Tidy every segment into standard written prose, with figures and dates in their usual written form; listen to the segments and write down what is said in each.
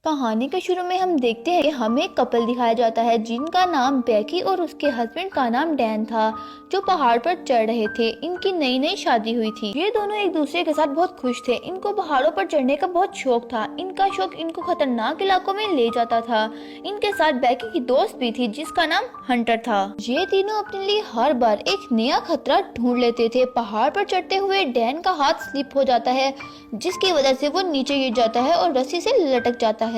कहानी के शुरू में हम देखते हैं कि हमें एक कपल दिखाया जाता है जिनका नाम बेकी और उसके हस्बैंड का नाम डैन था, जो पहाड़ पर चढ़ रहे थे। इनकी नई नई शादी हुई थी। ये दोनों एक दूसरे के साथ बहुत खुश थे। इनको पहाड़ों पर चढ़ने का बहुत शौक था। इनका शौक इनको खतरनाक इलाकों में ले जाता था। इनके साथ बेकी की दोस्त भी थी जिसका नाम हंटर था। ये तीनों अपने लिए हर बार एक नया खतरा ढूंढ लेते थे। पहाड़ पर चढ़ते हुए डैन का हाथ स्लिप हो जाता है, जिसकी वजह से वो नीचे गिर जाता है और रस्सी से लटक जाता है।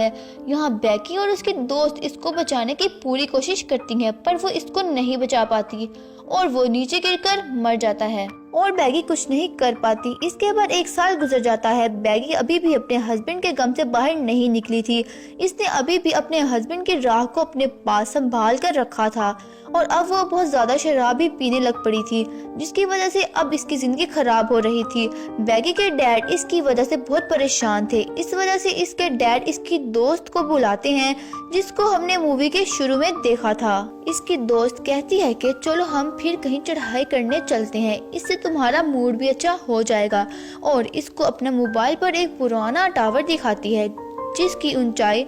यहाँ बेकी और उसके दोस्त इसको बचाने की पूरी कोशिश करती हैं, पर वो इसको नहीं बचा पाती और वो नीचे गिरकर मर जाता है और बेकी कुछ नहीं कर पाती। इसके बाद एक साल गुजर जाता है। बेकी अभी भी अपने हस्बैंड के गम से बाहर नहीं निकली थी। इसने अभी भी अपने हस्बैंड की राह को अपने पास संभाल कर रखा था और अब वो बहुत ज्यादा शराब भी पीने लग पड़ी थी, जिसकी वजह से अब इसकी जिंदगी खराब हो रही थी। बेकी के डैड इसकी वजह से बहुत परेशान थे। इस वजह से इसके डैड इसकी दोस्त को बुलाते हैं, जिसको हमने मूवी के शुरू में देखा था। इसकी दोस्त कहती है कि चलो हम फिर कहीं चढ़ाई करने चलते हैं, इससे तुम्हारा मूड भी अच्छा हो जाएगा। और इसको अपना मोबाइल पर एक पुराना टावर दिखाती है जिसकी ऊंचाई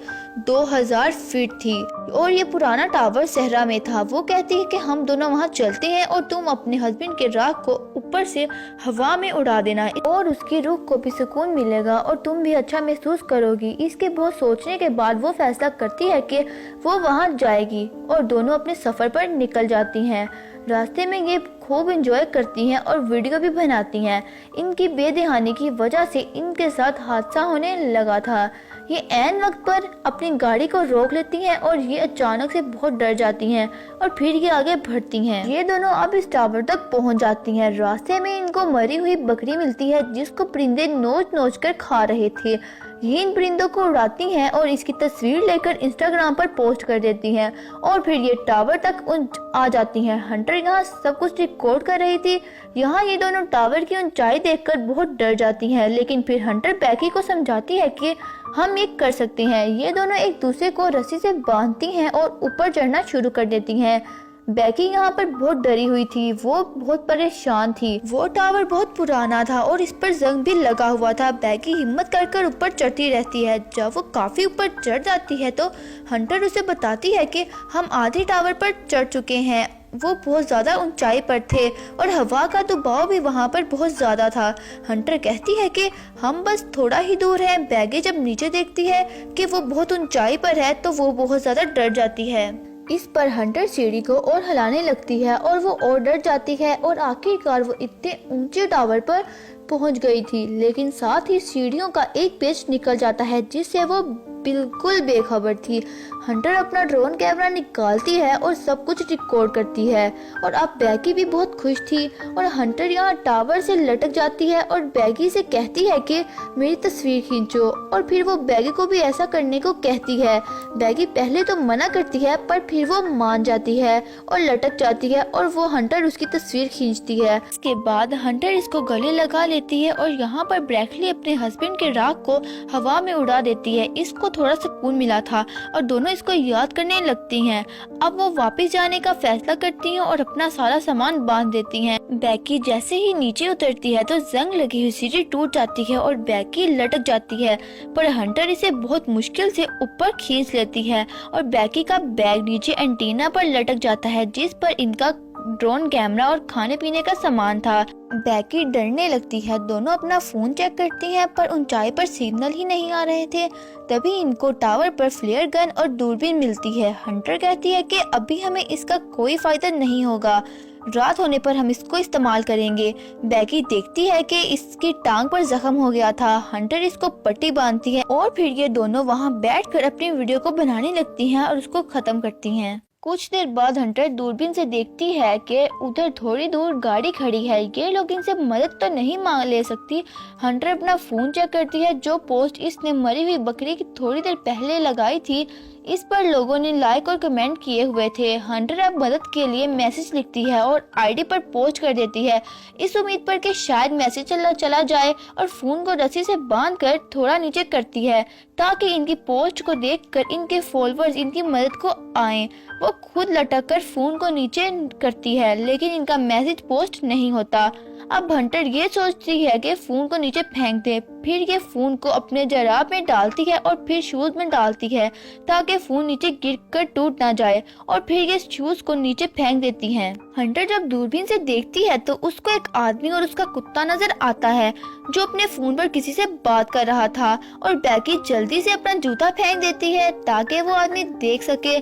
2000 फीट थी और ये पुराना टावर सहरा में था। वो कहती है कि हम दोनों वहाँ चलते हैं और तुम अपने हस्बैंड के राख को ऊपर से हवा में उड़ा देना और उसकी रूह को भी सुकून मिलेगा और तुम भी अच्छा महसूस करोगी। इसके बहुत सोचने के बाद वो फैसला करती है कि वो वहाँ जाएगी और दोनों अपने सफर पर निकल जाती हैं। रास्ते में ये खूब एंजॉय करती हैं और वीडियो भी बनाती हैं। इनकी बेध्यानी की वजह से इनके साथ हादसा होने लगा था। ये ऐन वक्त पर अपनी गाड़ी को रोक लेती हैं और ये अचानक से बहुत डर जाती हैं और फिर ये आगे बढ़ती हैं। ये दोनों अब इस टावर तक पहुंच जाती हैं। रास्ते में इनको मरी हुई बकरी मिलती है जिसको परिंदे नोच नोच कर खा रहे थे। ये इन परिंदों को उड़ाती हैं और इसकी तस्वीर लेकर इंस्टाग्राम पर पोस्ट कर देती हैं और फिर ये टावर तक आ जाती हैं। हंटर यहाँ सब कुछ रिकॉर्ड कर रही थी। यहाँ ये दोनों टावर की ऊंचाई देखकर बहुत डर जाती हैं, लेकिन फिर हंटर बेकी को समझाती है कि हम ये कर सकते हैं। ये दोनों एक दूसरे को रस्सी से बांधती हैं और ऊपर चढ़ना शुरू कर देती हैं। बेकी यहाँ पर बहुत डरी हुई थी, वो बहुत परेशान थी। वो टावर बहुत पुराना था और इस पर जंग भी लगा हुआ था। बेकी हिम्मत कर कर ऊपर चढ़ती रहती है। जब वो काफी ऊपर चढ़ जाती है तो हंटर उसे बताती है कि हम आधे टावर पर चढ़ चुके हैं। वो बहुत ज्यादा ऊंचाई पर थे और हवा का दबाव भी वहाँ पर बहुत ज्यादा था। हंटर कहती है कि हम बस थोड़ा ही दूर हैं। बेकी जब नीचे देखती है कि वो बहुत ऊंचाई पर है तो वो बहुत ज्यादा डर जाती है। इस पर हंटर सीढ़ी को और हिलाने लगती है और वो और डर जाती है और आखिरकार वो इतने ऊंचे टावर पर पहुंच गई थी, लेकिन साथ ही सीढ़ियों का एक पेच निकल जाता है जिससे वो बिल्कुल बेखबर थी। हंटर अपना ड्रोन कैमरा निकालती है और सब कुछ रिकॉर्ड करती है और अब बेकी भी बहुत खुश थी और हंटर यहाँ टावर से लटक जाती है और बेकी से कहती है कि मेरी तस्वीर खींचो और फिर वो बेकी को भी ऐसा करने को कहती है। बेकी पहले तो मना करती है पर फिर वो मान जाती है और लटक जाती है और वो हंटर उसकी तस्वीर खींचती है। इसके बाद हंटर इसको गले लगा लेती है और यहाँ पर ब्रैकली अपने हस्बैंड के राख को हवा में उड़ा देती है। इसको थोड़ा सुकून मिला था और दोनों इसको याद करने लगती हैं। अब वो वापस जाने का फैसला करती हैं और अपना सारा सामान बांध देती हैं। बेकी जैसे ही नीचे उतरती है तो जंग लगी हुई सीढ़ी टूट जाती है और बेकी लटक जाती है, पर हंटर इसे बहुत मुश्किल से ऊपर खींच लेती है और बेकी का बैग नीचे एंटीना पर लटक जाता है जिस पर इनका ड्रोन कैमरा और खाने पीने का सामान था। बेकी डरने लगती है। दोनों अपना फोन चेक करती हैं पर ऊंचाई पर सिग्नल ही नहीं आ रहे थे। तभी इनको टावर पर फ्लेयर गन और दूरबीन मिलती है। हंटर कहती है कि अभी हमें इसका कोई फायदा नहीं होगा, रात होने पर हम इसको इस्तेमाल करेंगे। बेकी देखती है कि इसकी टांग पर जख्म हो गया था। हंटर इसको पट्टी बांधती है और फिर ये दोनों वहाँ बैठकर अपनी वीडियो को बनाने लगती हैं और उसको खत्म करती हैं। कुछ देर बाद हंटर दूरबीन से देखती है कि उधर थोड़ी दूर गाड़ी खड़ी है। ये लोग इनसे मदद तो नहीं मांग ले सकती। हंटर अपना फोन चेक करती है। जो पोस्ट इसने मरी हुई बकरी की थोड़ी देर पहले लगाई थी, इस पर लोगों ने लाइक और कमेंट किए हुए थे। हंटर अब मदद के लिए मैसेज लिखती है और आईडी पर पोस्ट कर देती है, इस उम्मीद पर कि शायद मैसेज चला जाए और फोन को रस्सी से बांधकर थोड़ा नीचे करती है ताकि इनकी पोस्ट को देखकर इनके फॉलोअर्स इनकी मदद को आए। वो खुद लटक कर फोन को नीचे करती है लेकिन इनका मैसेज पोस्ट नहीं होता। अब हंटर ये सोचती है कि फोन को नीचे फेंक दे। फिर ये फोन को अपने जराब में डालती है और फिर शूज में डालती है ताकि फोन नीचे गिरकर टूट ना जाए, और फिर ये शूज को नीचे फेंक देती है। हंटर जब दूरबीन से देखती है तो उसको एक आदमी और उसका कुत्ता नजर आता है जो अपने फोन पर किसी से बात कर रहा था, और बैकी जल्दी से अपना जूता फेंक देती है ताकि वो आदमी देख सके,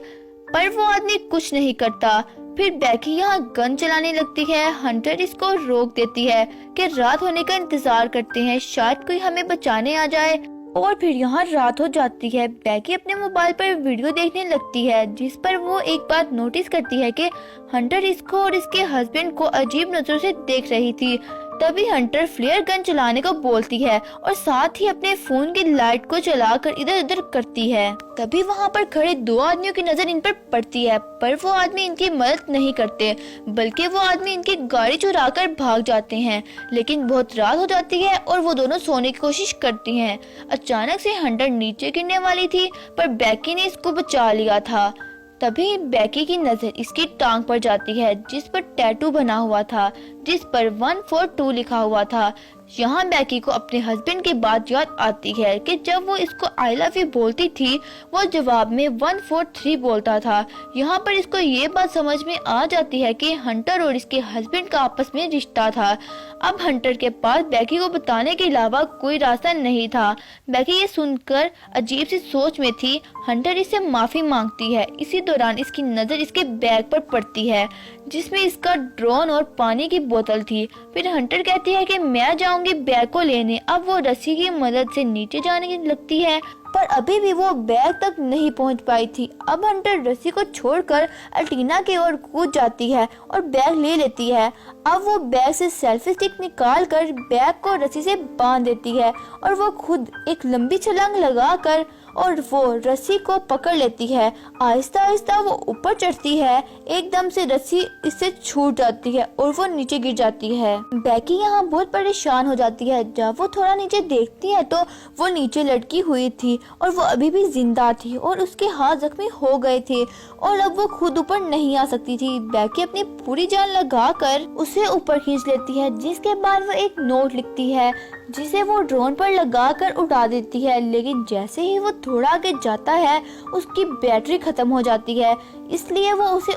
पर वो आदमी कुछ नहीं करता। फिर बैकी यहाँ गन चलाने लगती है। हंटर इसको रोक देती है कि रात होने का इंतजार करते हैं, शायद कोई हमें बचाने आ जाए। और फिर यहाँ रात हो जाती है। बैकी अपने मोबाइल पर वीडियो देखने लगती है जिस पर वो एक बात नोटिस करती है कि हंटर इसको और इसके हस्बैंड को अजीब नजरों से देख रही थी। तभी हंटर फ्लेयर गन चलाने को बोलती है और साथ ही अपने फोन की लाइट को जलाकर इधर उधर करती है। तभी वहाँ पर खड़े दो आदमियों की नजर इन पर पड़ती है, पर वो आदमी इनकी मदद नहीं करते, बल्कि वो आदमी इनकी गाड़ी चुरा कर भाग जाते हैं। लेकिन बहुत रात हो जाती है और वो दोनों सोने की कोशिश करती हैं। अचानक से हंटर नीचे गिरने वाली थी, पर बैकी ने इसको बचा लिया था। तभी बैकी की नजर इसकी टांग पर जाती है जिस पर टैटू बना हुआ था, जिस पर 142 लिखा हुआ था। यहाँ बैकी को अपने हस्बैंड की बात याद आती है कि जब वो इसको आई लव यू बोलती थी वो जवाब में 143 बोलता था। यहाँ पर इसको ये बात समझ में आ जाती है कि हंटर और इसके हस्बैंड का आपस में रिश्ता था। अब हंटर के पास बैकी को बताने के अलावा कोई रास्ता नहीं था। बैकी ये सुनकर अजीब सी सोच में थी। हंटर इससे माफी मांगती है। इसी दौरान इसकी नजर इसके बैग पर पड़ती है जिसमें इसका ड्रोन और पानी की बोतल थी। फिर हंटर कहती है कि मैं जाऊंगी बैग को लेने। अब वो रस्सी की मदद से नीचे जाने लगती है, पर अभी भी वो बैग तक नहीं पहुंच पाई थी। अब हंटर रस्सी को छोड़कर अल्टीना की ओर कूद जाती है और बैग ले लेती है। अब वो बैग से सेल्फी स्टिक निकाल कर बैग को रस्सी से बांध देती है और वो खुद एक लंबी छलांग लगाकर और वो रस्सी को पकड़ लेती है। आहिस्ता आहिस्ता वो ऊपर चढ़ती है। एकदम से रस्सी इससे छूट जाती है और वो नीचे गिर जाती है। बैकी यहाँ बहुत परेशान हो जाती है। जब वो थोड़ा नीचे देखती है तो वो नीचे लटकी हुई थी और वो अभी भी जिंदा थी और उसके हाथ जख्मी हो गए थे और अब वो खुद ऊपर नहीं आ सकती थी। बैकी अपनी पूरी जान लगाकर उसे ऊपर खींच लेती है, जिसके बाद वो एक नोट लिखती है जिसे वो ड्रोन पर लगाकर उड़ा देती है। लेकिन जैसे ही वो थोड़ा आगे जाता है उसकी बैटरी खत्म हो जाती है, इसलिए वो उसे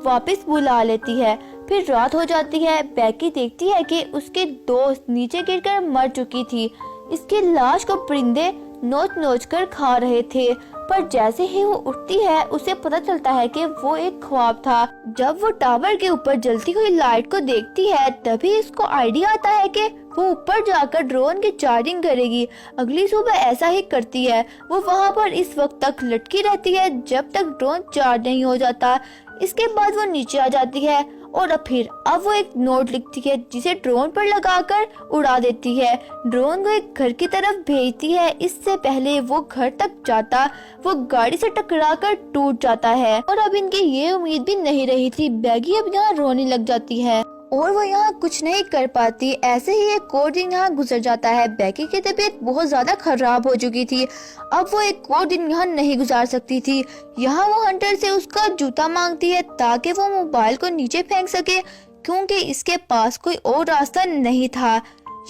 वापस बुला लेती है। फिर रात हो जाती है। बैकी देखती है कि उसके दोस्त नीचे गिरकर मर चुकी थी। इसकी लाश को परिंदे नोच नोच कर खा रहे थे, पर जैसे ही वो उठती है उसे पता चलता है कि वो एक ख्वाब था। जब वो टावर के ऊपर जलती हुई लाइट को देखती है तभी इसको आइडिया आता है कि वो ऊपर जाकर ड्रोन की चार्जिंग करेगी। अगली सुबह ऐसा ही करती है। वो वहाँ पर इस वक्त तक लटकी रहती है जब तक ड्रोन चार्ज नहीं हो जाता। इसके बाद वो नीचे आ जाती है और अब वो एक नोट लिखती है जिसे ड्रोन पर लगाकर उड़ा देती है। ड्रोन को एक घर की तरफ भेजती है। इससे पहले वो घर तक जाता वो गाड़ी से टकराकर टूट जाता है और अब इनकी ये उम्मीद भी नहीं रही थी। बैगी अब यहाँ रोने लग जाती है और वो यहाँ कुछ नहीं कर पाती। ऐसे ही एक और दिन यहाँ गुजर जाता है। बैकी की तबीयत बहुत ज्यादा खराब हो चुकी थी। अब वो एक और दिन यहाँ नहीं गुजार सकती थी। यहाँ वो हंटर से उसका जूता मांगती है ताकि वो मोबाइल को नीचे फेंक सके, क्योंकि इसके पास कोई और रास्ता नहीं था।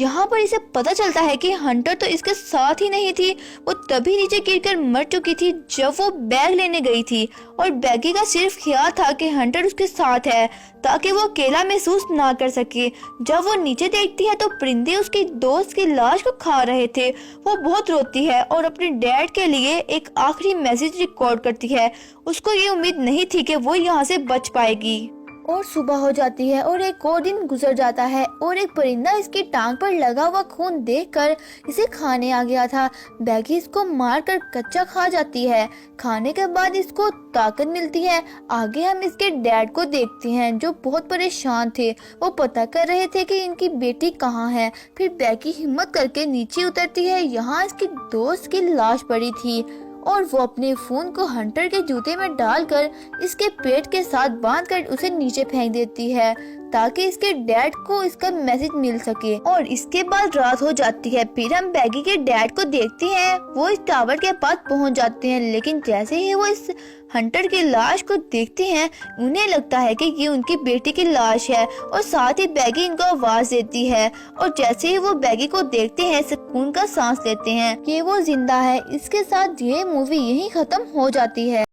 यहाँ पर इसे पता चलता है कि हंटर तो इसके साथ ही नहीं थी। वो तभी नीचे गिरकर मर चुकी थी जब वो बैग लेने गई थी और बैगी का सिर्फ ख्याल था कि हंटर उसके साथ है ताकि वो अकेला महसूस ना कर सके। जब वो नीचे देखती है तो परिंदे उसकी दोस्त की लाश को खा रहे थे। वो बहुत रोती है और अपने डैड के लिए एक आखिरी मैसेज रिकॉर्ड करती है। उसको ये उम्मीद नहीं थी कि वो यहाँ से बच पाएगी। और सुबह हो जाती है और एक और दिन गुजर जाता है और एक परिंदा इसकी टांग पर लगा हुआ खून देखकर इसे खाने आ गया था। बैगी इसको मारकर कच्चा खा जाती है। खाने के बाद इसको ताकत मिलती है। आगे हम इसके डैड को देखते हैं जो बहुत परेशान थे। वो पता कर रहे थे कि इनकी बेटी कहाँ है। फिर बैगी हिम्मत करके नीचे उतरती है। यहाँ इसकी दोस्त की लाश पड़ी थी और वो अपने फोन को हंटर के जूते में डालकर इसके पेट के साथ बांधकर उसे नीचे फेंक देती है। ताकि इसके डैड को इसका मैसेज मिल सके। और इसके बाद रात हो जाती है। फिर हम बैगी के डैड को देखते हैं, वो इस टावर के पास पहुंच जाते हैं, लेकिन जैसे ही वो इस हंटर की लाश को देखते हैं उन्हें लगता है कि ये उनकी बेटी की लाश है। और साथ ही बैगी इनको आवाज देती है और जैसे ही वो बैगी को देखते हैं सुकून का सांस लेते हैं कि वो जिंदा है। इसके साथ ये मूवी यहीं खत्म हो जाती है।